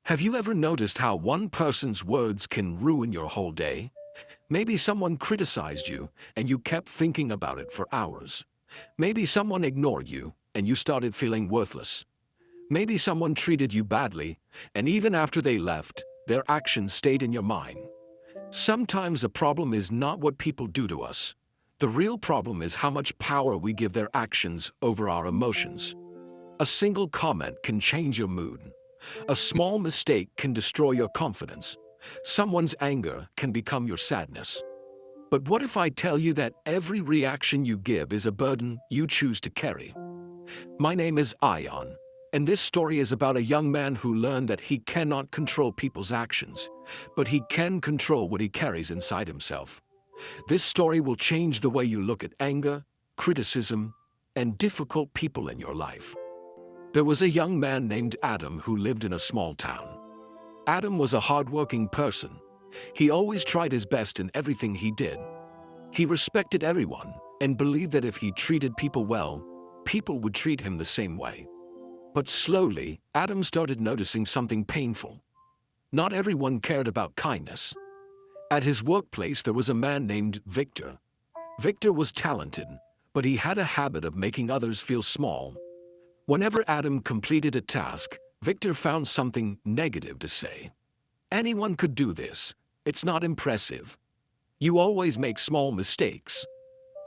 Have you ever noticed how one person's words can ruin your whole day? Maybe someone criticized you and you kept thinking about it for hours. Maybe someone ignored you and you started feeling worthless. Maybe someone treated you badly and even after they left, their actions stayed in your mind. Sometimes the problem is not what people do to us. The real problem is how much power we give their actions over our emotions. A single comment can change your mood. A small mistake can destroy your confidence. Someone's anger can become your sadness. But what if I tell you that every reaction you give is a burden you choose to carry? My name is Ion, and this story is about a young man who learned that he cannot control people's actions, but he can control what he carries inside himself. This story will change the way you look at anger, criticism, and difficult people in your life. There was a young man named Adam who lived in a small town. Adam was a hardworking person. He always tried his best in everything he did. He respected everyone and believed that if he treated people well, people would treat him the same way. But slowly, Adam started noticing something painful. Not everyone cared about kindness. At his workplace, there was a man named Victor. Victor was talented, but he had a habit of making others feel small. Whenever Adam completed a task, Victor found something negative to say. Anyone could do this. It's not impressive. You always make small mistakes.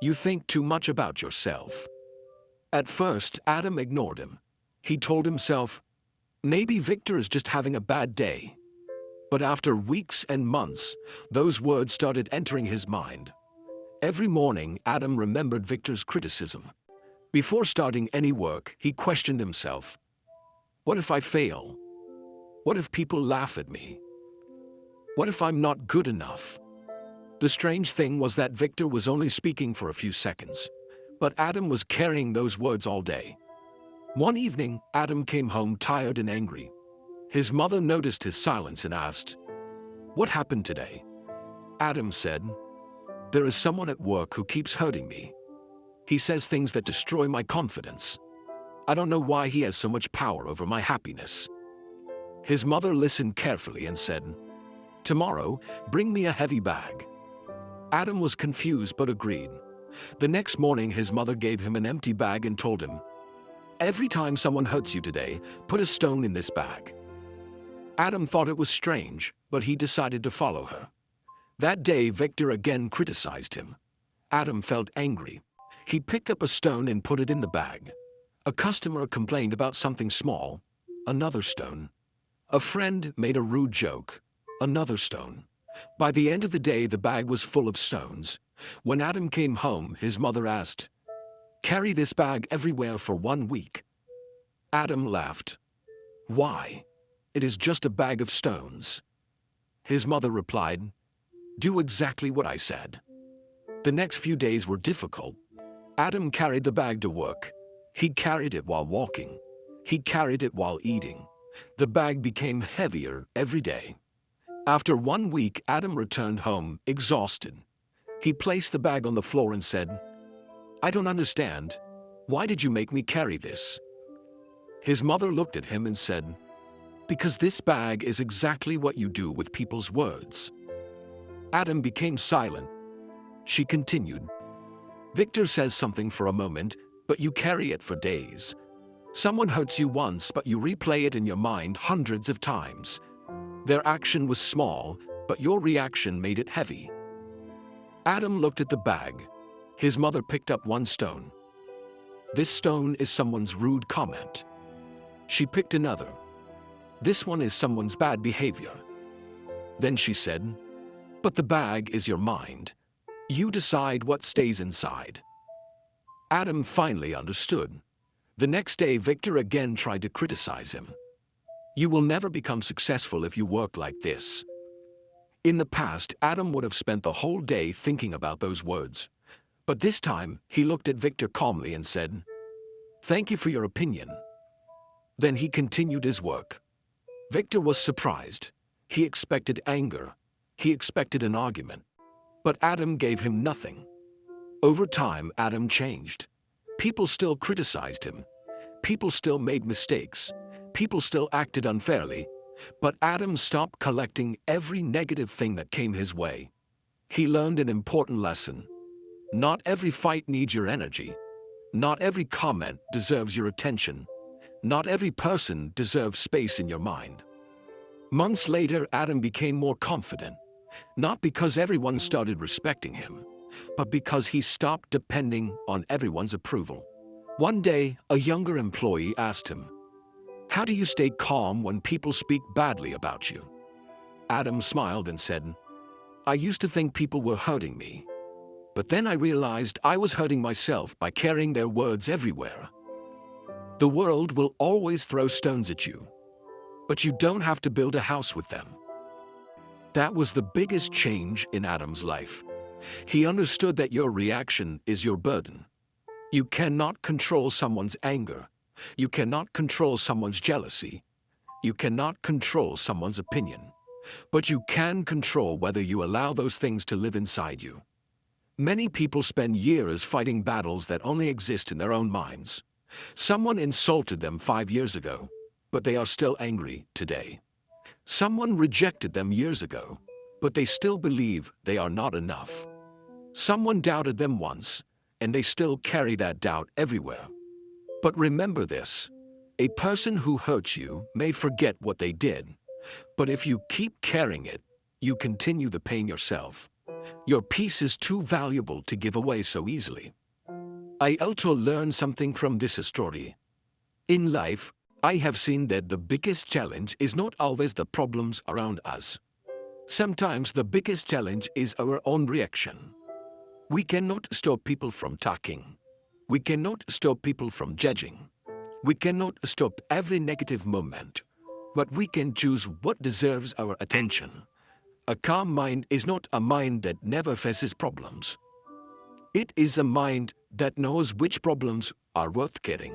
You think too much about yourself. At first, Adam ignored him. He told himself, maybe Victor is just having a bad day. But after weeks and months, those words started entering his mind. Every morning, Adam remembered Victor's criticism. Before starting any work, he questioned himself. What if I fail? What if people laugh at me? What if I'm not good enough? The strange thing was that Victor was only speaking for a few seconds, but Adam was carrying those words all day. One evening, Adam came home tired and angry. His mother noticed his silence and asked, "What happened today?" Adam said, "There is someone at work who keeps hurting me. He says things that destroy my confidence. I don't know why he has so much power over my happiness." His mother listened carefully and said, "Tomorrow, bring me a heavy bag." Adam was confused but agreed. The next morning, his mother gave him an empty bag and told him, "Every time someone hurts you today, put a stone in this bag." Adam thought it was strange, but he decided to follow her. That day, Victor again criticized him. Adam felt angry. He picked up a stone and put it in the bag. A customer complained about something small. Another stone. A friend made a rude joke. Another stone. By the end of the day, the bag was full of stones. When Adam came home, his mother asked, "Carry this bag everywhere for 1 week." Adam laughed. "Why? It is just a bag of stones." His mother replied, "Do exactly what I said." The next few days were difficult. Adam carried the bag to work. He carried it while walking. He carried it while eating. The bag became heavier every day. After 1 week, Adam returned home, exhausted. He placed the bag on the floor and said, "I don't understand. Why did you make me carry this?" His mother looked at him and said, "Because this bag is exactly what you do with people's words." Adam became silent. She continued, "Victor says something for a moment, but you carry it for days. Someone hurts you once, but you replay it in your mind hundreds of times. Their action was small, but your reaction made it heavy." Adam looked at the bag. His mother picked up one stone. "This stone is someone's rude comment." She picked another. "This one is someone's bad behavior." Then she said, "But the bag is your mind. You decide what stays inside." Adam finally understood. The next day, Victor again tried to criticize him. "You will never become successful if you work like this." In the past, Adam would have spent the whole day thinking about those words. But this time, he looked at Victor calmly and said, "Thank you for your opinion." Then he continued his work. Victor was surprised. He expected anger. He expected an argument. But Adam gave him nothing. Over time, Adam changed. People still criticized him. People still made mistakes. People still acted unfairly. But Adam stopped collecting every negative thing that came his way. He learned an important lesson. Not every fight needs your energy. Not every comment deserves your attention. Not every person deserves space in your mind. Months later, Adam became more confident, not because everyone started respecting him, but because he stopped depending on everyone's approval. One day, a younger employee asked him, "How do you stay calm when people speak badly about you?" Adam smiled and said, "I used to think people were hurting me, but then I realized I was hurting myself by carrying their words everywhere." The world will always throw stones at you, but you don't have to build a house with them. That was the biggest change in Adam's life. He understood that your reaction is your burden. You cannot control someone's anger. You cannot control someone's jealousy. You cannot control someone's opinion. But you can control whether you allow those things to live inside you. Many people spend years fighting battles that only exist in their own minds. Someone insulted them 5 years ago, but they are still angry today. Someone rejected them years ago, but they still believe they are not enough. Someone doubted them once, and they still carry that doubt everywhere. But remember this, a person who hurts you may forget what they did, but if you keep carrying it, you continue the pain yourself. Your peace is too valuable to give away so easily. I also learned something from this story. In life, I have seen that the biggest challenge is not always the problems around us. Sometimes the biggest challenge is our own reaction. We cannot stop people from talking. We cannot stop people from judging. We cannot stop every negative moment, but we can choose what deserves our attention. A calm mind is not a mind that never faces problems. It is a mind that knows which problems are worth caring.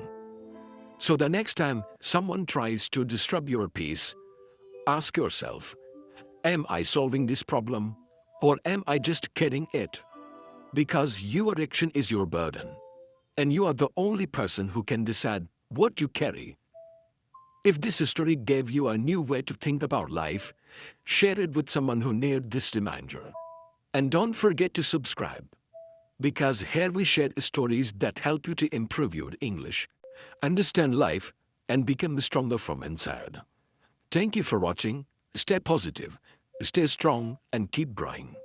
So the next time someone tries to disrupt your peace, ask yourself, am I solving this problem or am I just carrying it? Because your addiction is your burden, and you are the only person who can decide what you carry. If this story gave you a new way to think about life, share it with someone who needed this reminder. And don't forget to subscribe, because here we share stories that help you to improve your English, understand life, and become stronger from inside. Thank you for watching. Stay positive, stay strong, and keep growing.